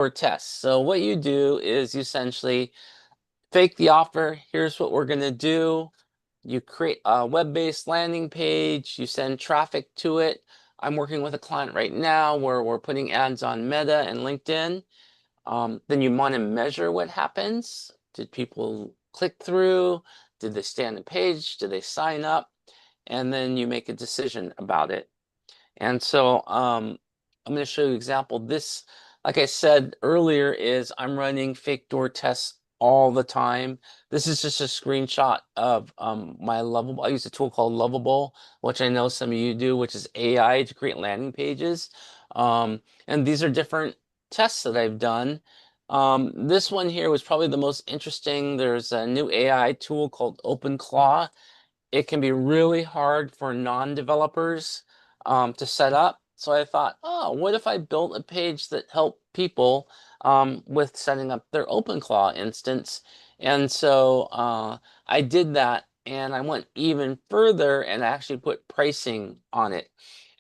or test. So what you do is you essentially fake the offer. Here's what we're going to do. You create a web-based landing page. You send traffic to it. I'm working with a client right now where we're putting ads on Meta and LinkedIn. Then you want to measure what happens. Did people click through? Did they stay on the page? Did they sign up? And then you make a decision about it. And so I'm going to show you an example. This, like I said earlier, is I'm running fake door tests all the time. This is just a screenshot of my Lovable. I use a tool called Lovable, which I know some of you do, which is AI to create landing pages. And these are different tests that I've done. This one here was probably the most interesting. There's a new AI tool called OpenClaw. It can be really hard for non-developers to set up. So I thought, oh, what if I built a page that helped people with setting up their OpenClaw instance? And so I did that, and I went even further and actually put pricing on it.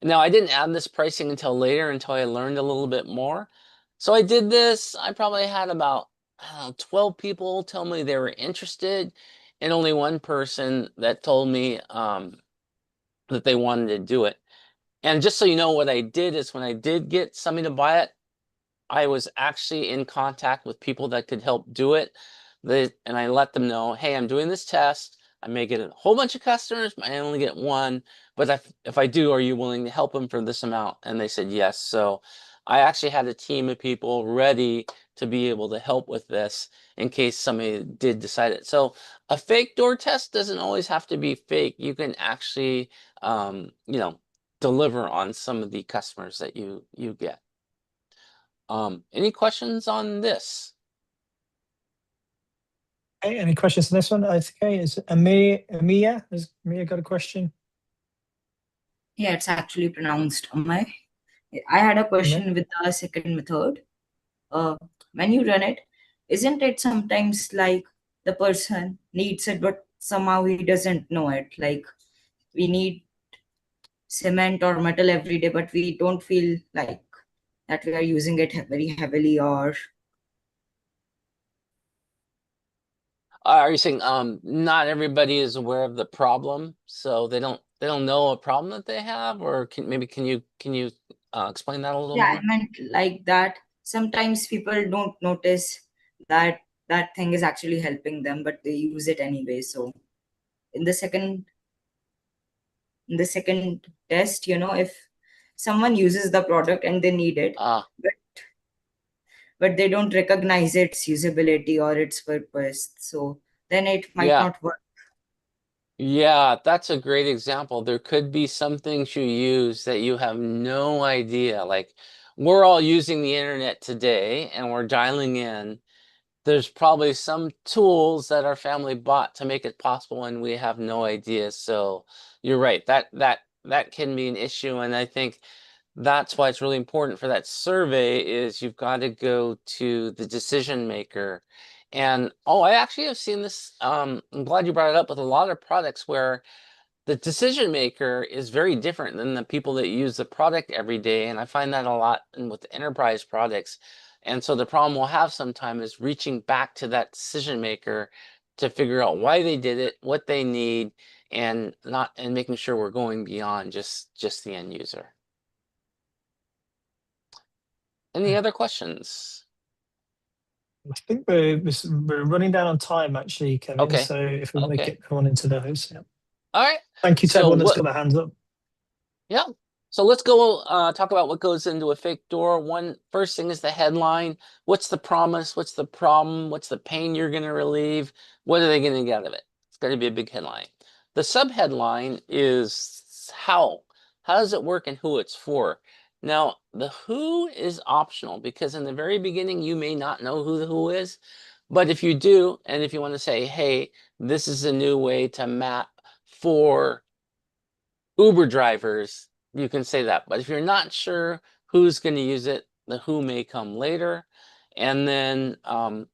Now, I didn't add this pricing until later, until I learned a little bit more. So I did this. I probably had about, I don't know, 12 people tell me they were interested, and only one person that told me that they wanted to do it. And just so you know, what I did is when I did get somebody to buy it, I was actually in contact with people that could help do it. And I let them know, hey, I'm doing this test. I may get a whole bunch of customers, but I only get one. But if I do, are you willing to help them for this amount? And they said yes. So I actually had a team of people ready to be able to help with this in case somebody did decide it. So a fake door test doesn't always have to be fake. You can actually, deliver on some of the customers that you get. Any questions on this? Okay, any questions on this one? I think is Amia. Has Amia got a question? Yeah, it's actually pronounced Amay. I had a Amia? question with the second method. Uh, when you run it, isn't it sometimes like the person needs it, but somehow he doesn't know it? Like we need cement or metal every day, but we don't feel like that we are using it very heavily, or Are you saying not everybody is aware of the problem, so they don't know a problem that they have, or can you explain that a little yeah, I more? meant like that. Sometimes people don't notice that that thing is actually helping them, but they use it anyway. So in the second in the second test, if someone uses the product and they need it, Ah, but they don't recognize its usability or its purpose, so then it might yeah. not work. Yeah, that's a great example. There could be some things you use that you have no idea. Like we're all using the internet today and we're dialing in. There's probably some tools that our family bought to make it possible and we have no idea. So you're right. That can be an issue. And I think that's why it's really important for that survey is you've got to go to the decision maker. And oh, I actually have seen this. I'm glad you brought it up with a lot of products where the decision maker is very different than the people that use the product every day. And I find that a lot with enterprise products. And so the problem we'll have sometime is reaching back to that decision maker to figure out why they did it, what they need, and making sure we're going beyond just the end user. Any other questions? I think we're running down on time actually, Kevin. Okay. So if we want to Okay. get on into those, yeah. All right. Thank you to So everyone that's what? got their hands up. Yeah. So let's go talk about what goes into a fake door. One first thing is the headline. What's the promise? What's the problem? What's the pain you're going to relieve? What are they going to get out of it? It's got to be a big headline. The subheadline is how. How does it work and who it's for? Now, the who is optional because in the very beginning, you may not know who the who is. But if you do, and if you want to say, hey, this is a new way to map for Uber drivers, you can say that. But if you're not sure who's going to use it, the who may come later. And then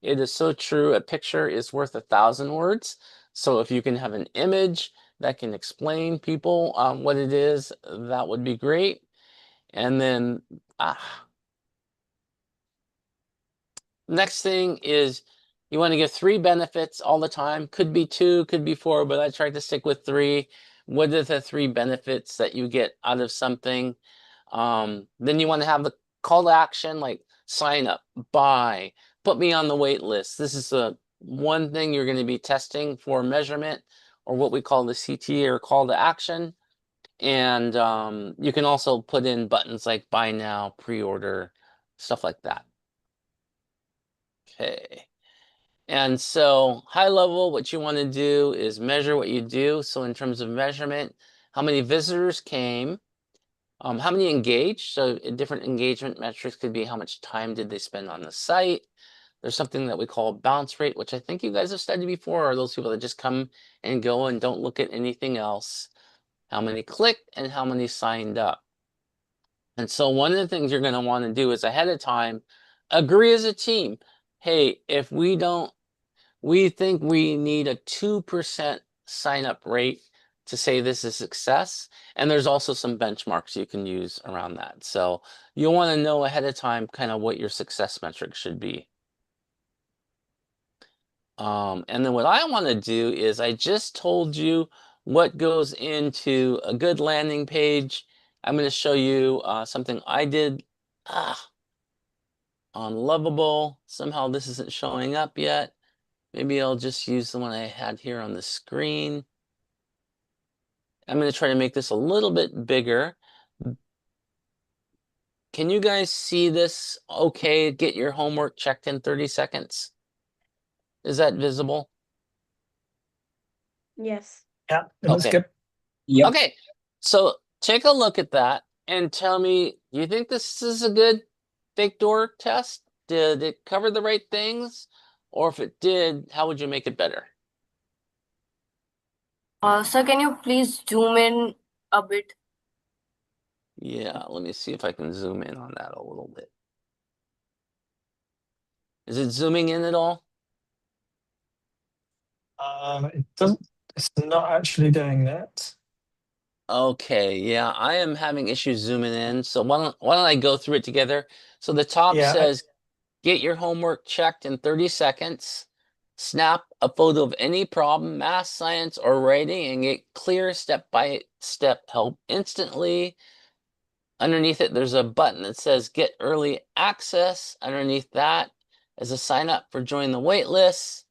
it is so true, a picture is worth 1,000 words. So if you can have an image that can explain people what it is, that would be great. And then Next thing is you want to give 3 benefits all the time. Could be 2, could be 4, but I try to stick with 3. What are the 3 benefits that you get out of something? Then you want to have the call to action, like sign up, buy, put me on the wait list. This is the one thing you're going to be testing for measurement, or what we call the CT, or call to action. And you can also put in buttons like buy now, pre-order, stuff like that. Okay. And so high level, what you want to do is measure what you do. So in terms of measurement, how many visitors came, how many engaged. So different engagement metrics could be how much time did they spend on the site. There's something that we call bounce rate, which I think you guys have studied before, or those people that just come and go and don't look at anything else. How many clicked and how many signed up. And so one of the things you're going to want to do is ahead of time, agree as a team. Hey, if we think we need a 2% sign up rate to say this is success. And there's also some benchmarks you can use around that. So you'll want to know ahead of time kind of what your success metrics should be. And then what I want to do is I just told you what goes into a good landing page. I'm going to show you something I did on Lovable. Somehow this isn't showing up yet. Maybe I'll just use the one I had here on the screen. I'm going to try to make this a little bit bigger. Can you guys see this okay? Get your homework checked in 30 seconds. Is that visible? Yes. Yeah, it looks Okay. good. Yep. Okay, so take a look at that and tell me, do you think this is a good fake door test? Did it cover the right things? Or if it did, how would you make it better? Sir, can you please zoom in a bit? Yeah, let me see if I can zoom in on that a little bit. Is it zooming in at all? It doesn't. It's not actually doing that. Okay, yeah, I am having issues zooming in. So why don't I go through it together? So the top Yeah, says, get your homework checked in 30 seconds. Snap a photo of any problem, math, science, or writing, and get clear step-by-step help instantly. Underneath it, there's a button that says get early access. Underneath that is a sign up for join the wait list.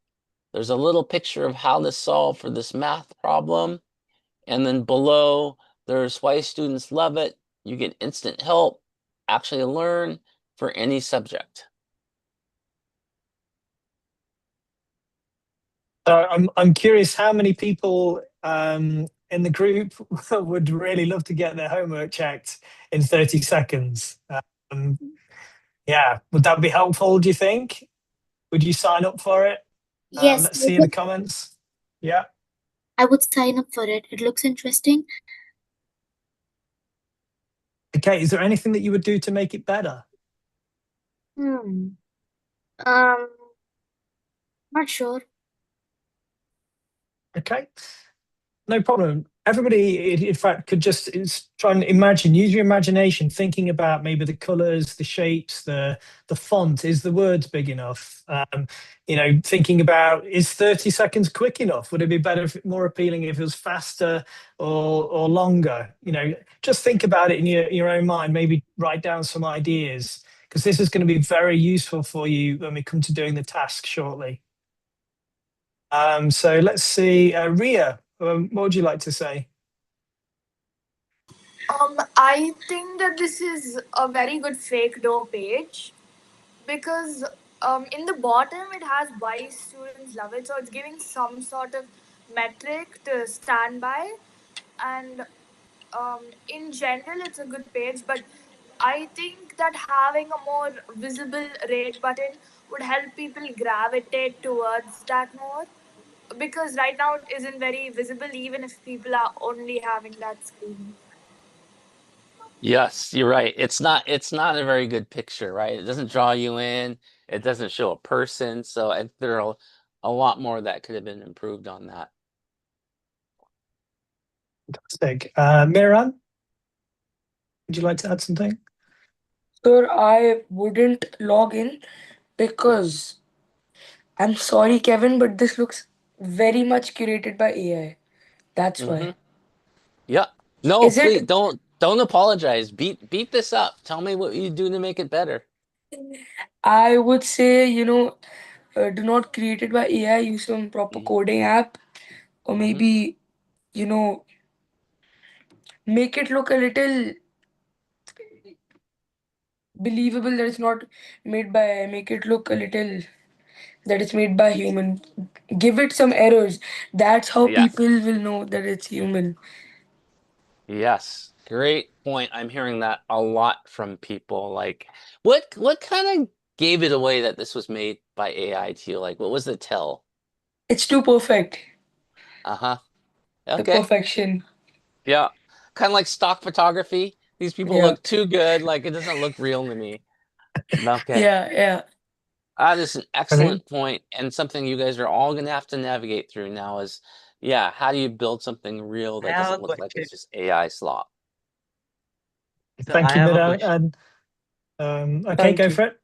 There's a little picture of how to solve for this math problem. And then below, there's why students love it. You get instant help, actually learn for any subject. so I'm curious how many people in the group would really love to get their homework checked in 30 seconds. Yeah, would that be helpful, do you think? Would you sign up for it? Yes, Let's see in the comments. Yeah. I would sign up for it. It looks interesting. Okay, is there anything that you would do to make it better? Hmm. Not sure. Okay, no problem. Everybody, in fact, could just try and imagine, use your imagination, thinking about maybe the colors, the shapes, the font. Is the words big enough? Thinking about, is 30 seconds quick enough? Would it be better, more appealing if it was faster or longer? Just think about it in your own mind. Maybe write down some ideas, because this is going to be very useful for you when we come to doing the task shortly. So let's see, Ria, what would you like to say? I think that this is a very good fake door page because in the bottom it has why students love it, so it's giving some sort of metric to stand by, and in general it's a good page. But I think that having a more visible rate button would help people gravitate towards that more, because right now it isn't very visible even if people are only having that screen. Yes, you're right. It's not a very good picture, right? It doesn't draw you in. It doesn't show a person. So there are a lot more that could have been improved on that. Fantastic. Miran, would you like to add something? Sir, I wouldn't log in Because I'm sorry, Kevin, but this looks very much curated by AI. That's Mm-hmm. why. Yeah. No, Is please it? don't apologize. Beat this up. Tell me what you do to make it better. I would say, do not create it by AI. Use some proper Mm-hmm. coding app, or Mm-hmm. maybe you know make it look a little believable that it's not made by AI. Make it look a little that it's made by human. Give it some errors. That's how people Yes. will know that it's human. Yes. Great point. I'm hearing that a lot from people. Like, what kind of gave it away that this was made by AI to you? Like, what was the tell? It's too perfect. Uh-huh. The Okay. perfection. Yeah. Kind of like stock photography. These people Yeah. look too good, like it doesn't look real to me. Okay. Yeah. Yeah. That is an I think excellent point and something you guys are all going to have to navigate through now is, yeah, how do you build something real I that have a doesn't look like question. it's just AI slop? So I thank you, have a Mida. question. And okay, Thank go you. for it.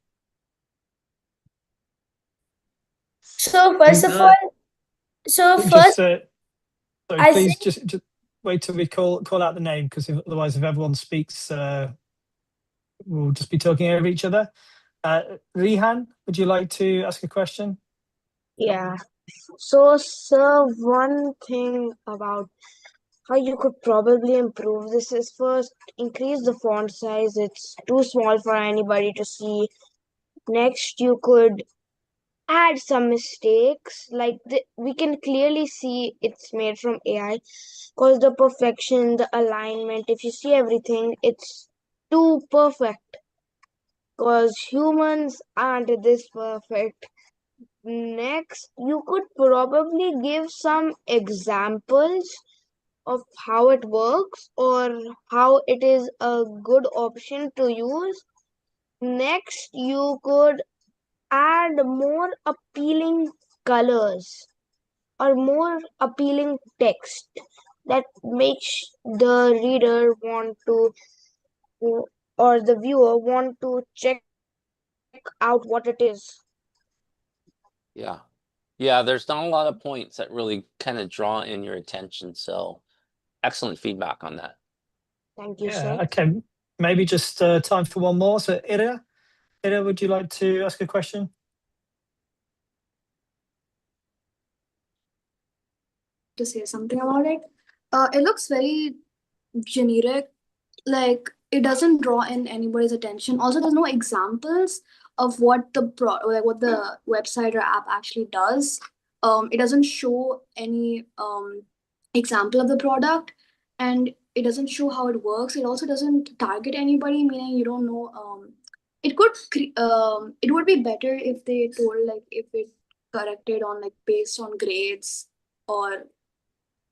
So first of Mm, all, so Just first sorry, I please think just wait till we call out the name, because otherwise, if everyone speaks, we'll just be talking over each other. Rihan, would you like to ask a question? yeah. So sir, one thing about how you could probably improve this is first increase the font size. It's too small for anybody to see. Next, you could add some mistakes we can clearly see it's made from AI because the perfection, the alignment, if you see everything, it's too perfect because humans aren't this perfect. Next, you could probably give some examples of how it works or how it is a good option to use. Next, you could add more appealing colors or more appealing text that makes the reader want to or the viewer want to check out what it is. Yeah. Yeah, there's not a lot of points that really kind of draw in your attention. So excellent feedback on that. Thank you, Yeah, sir. okay. Maybe just time for one more. So, Ira, would you like to ask a question? To say something about it. It looks very generic, like it doesn't draw in anybody's attention. Also, there's no examples of what what the website or app actually does. It doesn't show any example of the product, and it doesn't show how it works. It also doesn't target anybody, meaning you don't know. It would be better if they told like if it corrected on like based on grades or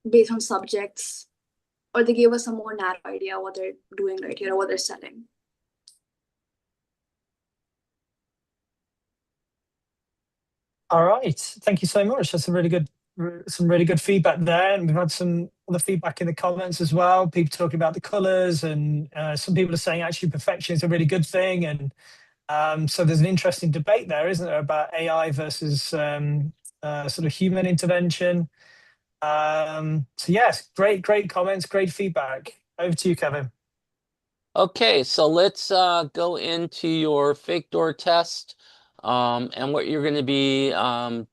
based on subjects, or they gave us a more narrow idea what they're doing right here or what they're selling. All right, thank you so much. That's some really good feedback there, and we've had some other feedback in the comments as well. People talking about the colours, and some people are saying actually perfection is a really good thing, and so there's an interesting debate there, isn't there, about AI versus sort of human intervention. So yes, great comments, great feedback. Over to you, Kevin. Okay, so let's go into your fake door test. And what you're going to be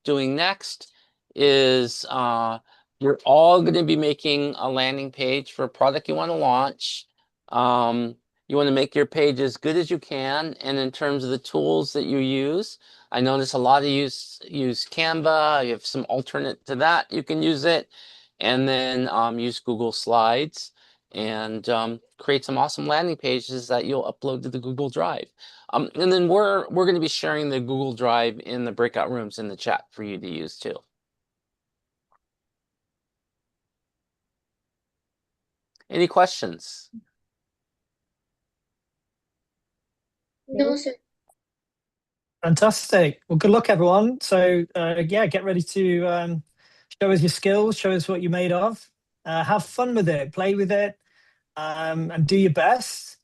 doing next is you're all going to be making a landing page for a product you want to launch. You want to make your page as good as you can. And in terms of the tools that you use, I notice a lot of use Canva. You have some alternate to that. You can use it. And then use Google Slides and create some awesome landing pages that you'll upload to the Google Drive. And then we're going to be sharing the Google Drive in the breakout rooms in the chat for you to use too. Any questions? No, sir. Fantastic. Well, good luck, everyone. So yeah, get ready to show us your skills, show us what you're made of. Have fun with it, play with it, and do your best.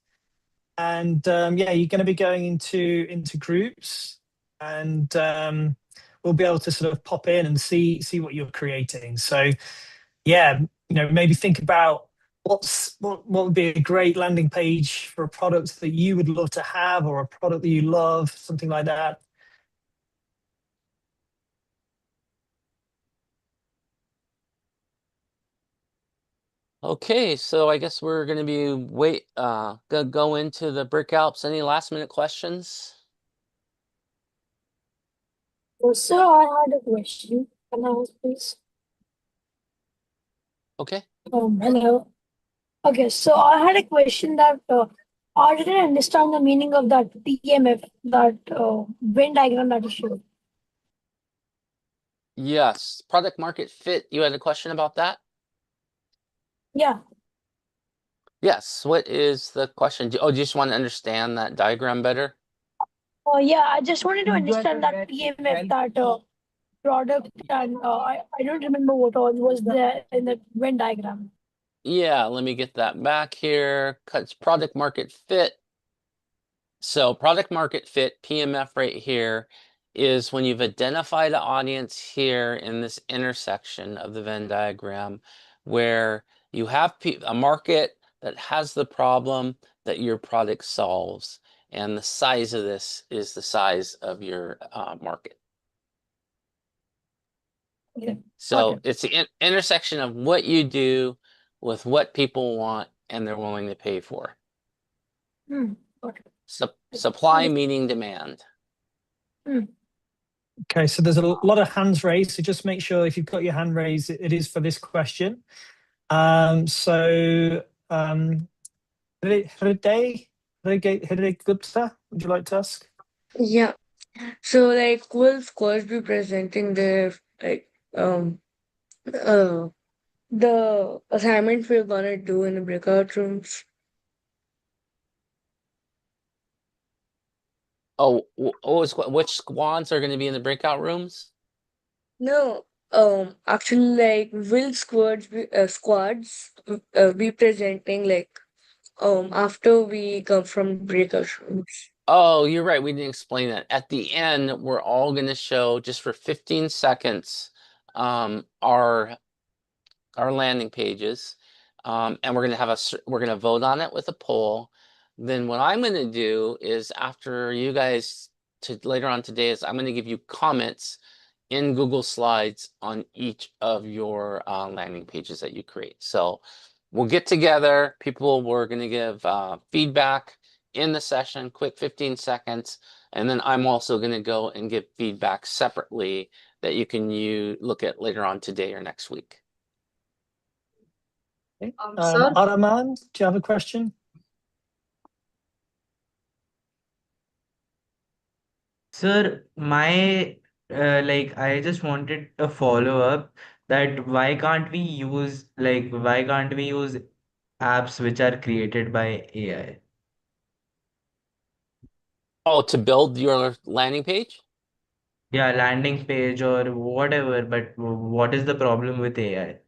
And yeah, you're going to be going into groups. and we'll be able to sort of pop in and see what you're creating. So yeah, maybe think about what would be a great landing page for a product that you would love to have, or a product that you love, something like that. Okay, so I guess we're gonna gonna go into the breakouts. Any last minute questions? So I had a question. Can I ask, please? Okay. Hello. Okay, so I had a question that I didn't understand the meaning of that PMF, that Venn diagram that you showed. Yes, product market fit. You had a question about that? Yeah. Yes. What is the question? Do you just want to understand that diagram better? Yeah, I just wanted to understand that PMF, that product, and I don't remember what all was there in the Venn diagram. Yeah, let me get that back here. Cuts product market fit. So product market fit, PMF right here, is when you've identified an audience here in this intersection of the Venn diagram, where you have a market that has the problem that your product solves. And the size of this is the size of your market. Okay. So Okay. it's the intersection of what you do with what people want and they're willing to pay for. Okay. Supply meaning demand. Okay, so there's a lot of hands raised, so just make sure if you've got your hand raised, it is for this question. Hriday Gupta, would you like to ask? Yeah. So like will Squash be presenting their the assignment we're gonna do in the breakout rooms? Oh, which squads are going to be in the breakout rooms? No, actually, like, will squads be presenting like after we come from breakout rooms? Oh, you're right. We didn't explain that. At the end, we're all going to show just for 15 seconds our landing pages, and we're going to have we're going to vote on it with a poll. Then what I'm going to do is, after you guys later on today, is I'm going to give you comments in Google Slides on each of your landing pages that you create. So we'll get together. We're going to give feedback in the session, quick 15 seconds. And then I'm also going to go and give feedback separately that you can look at later on today or next week. Okay. Sir? Araman, do you have a question? Sir, my like I just wanted a follow-up that why can't we use apps which are created by AI? Oh, to build your landing page? Yeah, landing page or whatever, but what is the problem with AI?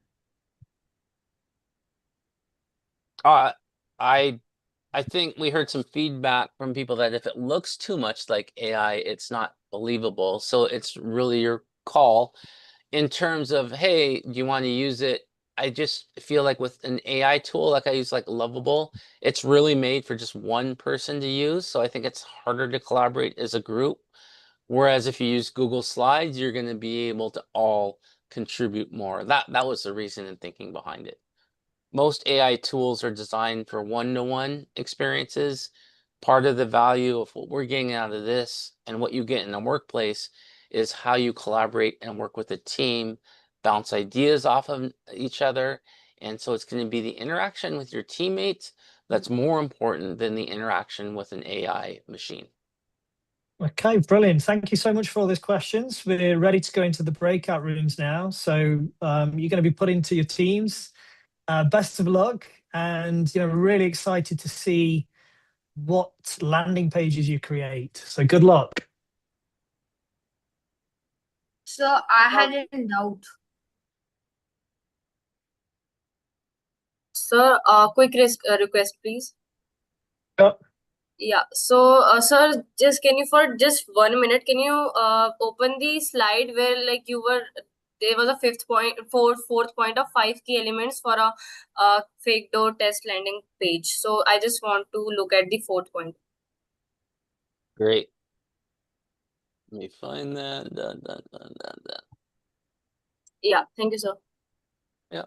Uh, I I think we heard some feedback from people that if it looks too much like AI, it's not believable. So it's really your call in terms of, hey, do you want to use it? I just feel like with an AI tool, like I use like Lovable, it's really made for just one person to use. So I think it's harder to collaborate as a group. Whereas if you use Google Slides, you're going to be able to all contribute more. That was the reason and thinking behind it. Most AI tools are designed for one-to-one experiences. Part of the value of what we're getting out of this and what you get in a workplace is how you collaborate and work with a team, bounce ideas off of each other. And so it's going to be the interaction with your teammates that's more important than the interaction with an AI machine. Okay, brilliant. Thank you so much for all these questions. We're ready to go into the breakout rooms now. So you're going to be put into your teams. Best of luck, and we're really excited to see what landing pages you create. So good luck. Sir, I had a doubt. Sir, quick request, please. Yep. Yeah. So, sir, just can you for just 1 minute, can you open the slide where like you were there was a fourth point of 5 key elements for a fake door test landing page. So I just want to look at the fourth point. Great. Let me find that. Dun, dun, dun, dun, dun. Yeah. Thank you, sir. Yeah.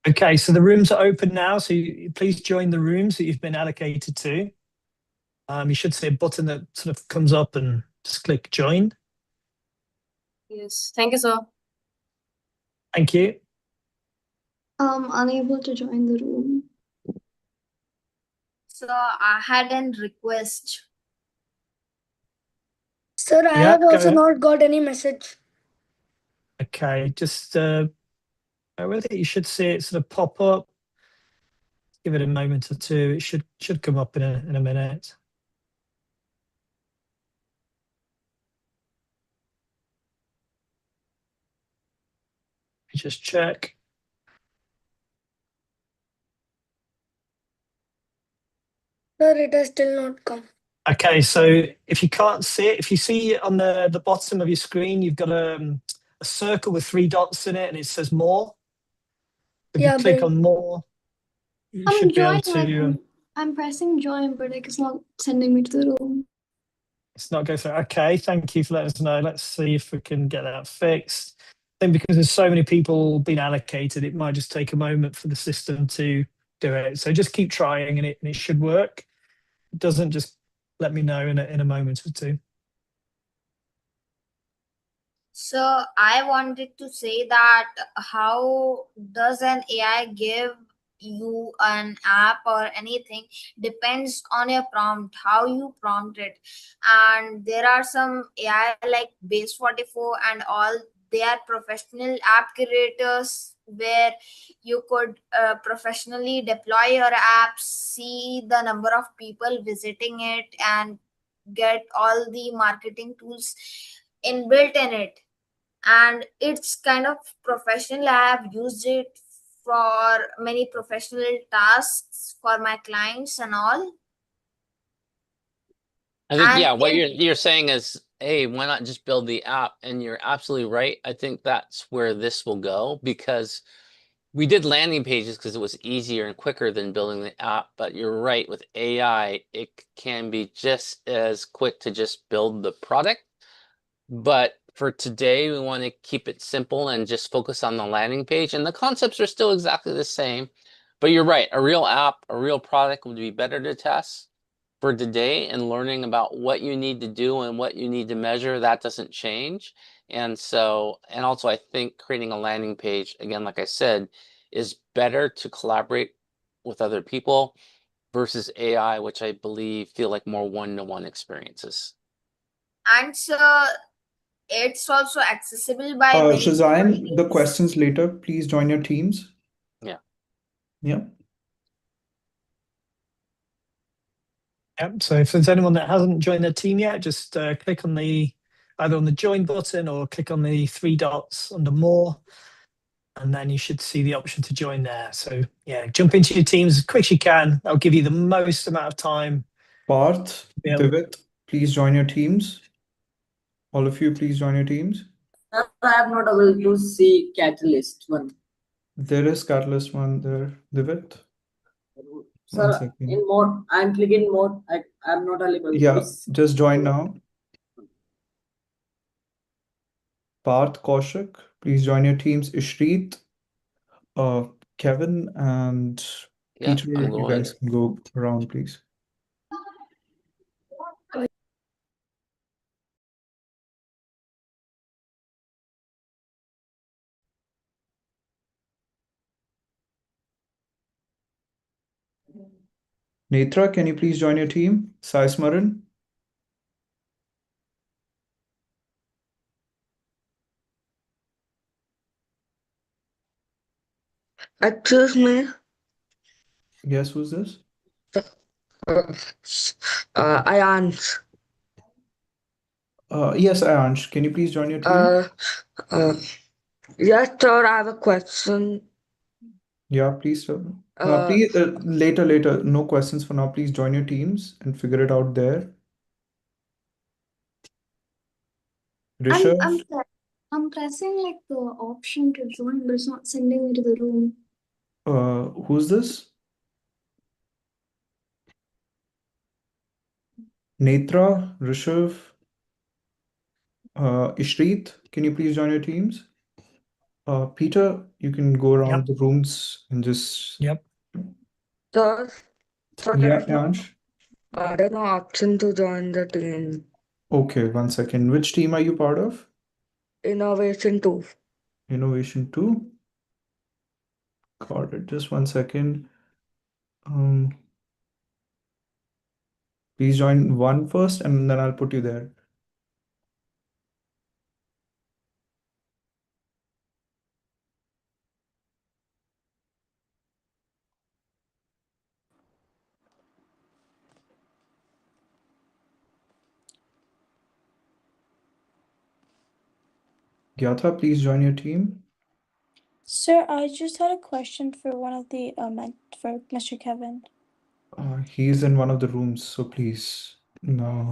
Okay, so the rooms are open now. So please join the rooms that you've been allocated to. You should see a button that sort of comes up and just click join. Yes. Thank you, sir. Thank you. Unable to join the room. So I had a request. Sir, I Yeah, have go also ahead. not got any message. Okay, just with it, you should see it sort of pop up. Give it a moment or two. It should come up in a minute. Just check. Sir, it has still not come. Okay, so if you can't see it, if you see on the bottom of your screen, you've got a circle with 3 dots in it, and it says more. If you Yeah, click but on more, you I'm should be able joining. to. I'm pressing join, but like it's not sending me to the room. It's not go through. Okay, thank you for letting us know. Let's see if we can get that fixed. I think because there's so many people being allocated, it might just take a moment for the system to do it. So just keep trying, and it should work. If it doesn't, just let me know in a moment or two. So I wanted to say that how does an AI give you an app or anything depends on your prompt, how you prompt it. And there are some AI like Base 44 and all, they are professional app creators where you could professionally deploy your apps, see the number of people visiting it, and get all the marketing tools inbuilt in it, and it's kind of professional. I have used it for many professional tasks for my clients and all. I think, And yeah, what in you're saying is, hey, why not just build the app? And you're absolutely right. I think that's where this will go, because we did landing pages because it was easier and quicker than building the app. But you're right, with AI, it can be just as quick to just build the product. But for today, we want to keep it simple and just focus on the landing page. And the concepts are still exactly the same. But you're right, a real app, a real product would be better to test. For today, and learning about what you need to do and what you need to measure, that doesn't change. And so, and also I think creating a landing page, again, like I said, is better to collaborate with other people versus AI, which I believe feel like more one-to-one experiences. and so it's also accessible by many Shazam, the communities. questions later. Please join your teams. Yeah. Yeah. Yep. So if there's anyone that hasn't joined their team yet, just click on either on the join button or click on the 3 dots under more, and then you should see the option to join there. So yeah, jump into your teams as quick as you can. That'll give you the most amount of time. Parth, Yeah. Divit, please join your teams. All of you, please join your teams. I am not able to see Catalyst one. There is Catalyst one there. Divit. One Sir, second. in mode, I am clicking mode. I am not able Yeah, to see. just join now. Parth, Kaushik, please join your teams. Ishreet, Kevin, and Yeah, Peter, I'm you going. guys can go around, please. Netra, can you please join your team? Sai Smaran. Excuse me. Yes, who's this? I answer. Yes, Ayansh, can you please join your team? Uh, yes, sir, I have a question. Yeah, please, sir. Uh, Please, later. No questions for now. Please join your teams and figure it out there. I'm Rishabh, I'm pressing like the option to join, but it's not sending me to the room. who's this? Netra, Rishabh, Ishrit, can you please join your teams? Peter, you can go around the rooms and just. Yep. sir, Yeah, Ayansh. there's no option to join the team. Okay, 1 second. Which team are you part of? Innovation 2. Innovation 2. Got it. Just 1 second. Um, please join 1 first and then I'll put you there. Gyatha, please join your team. Sir, I just had a question for one of the for Mr. Kevin. He's in one of the rooms, so please. No.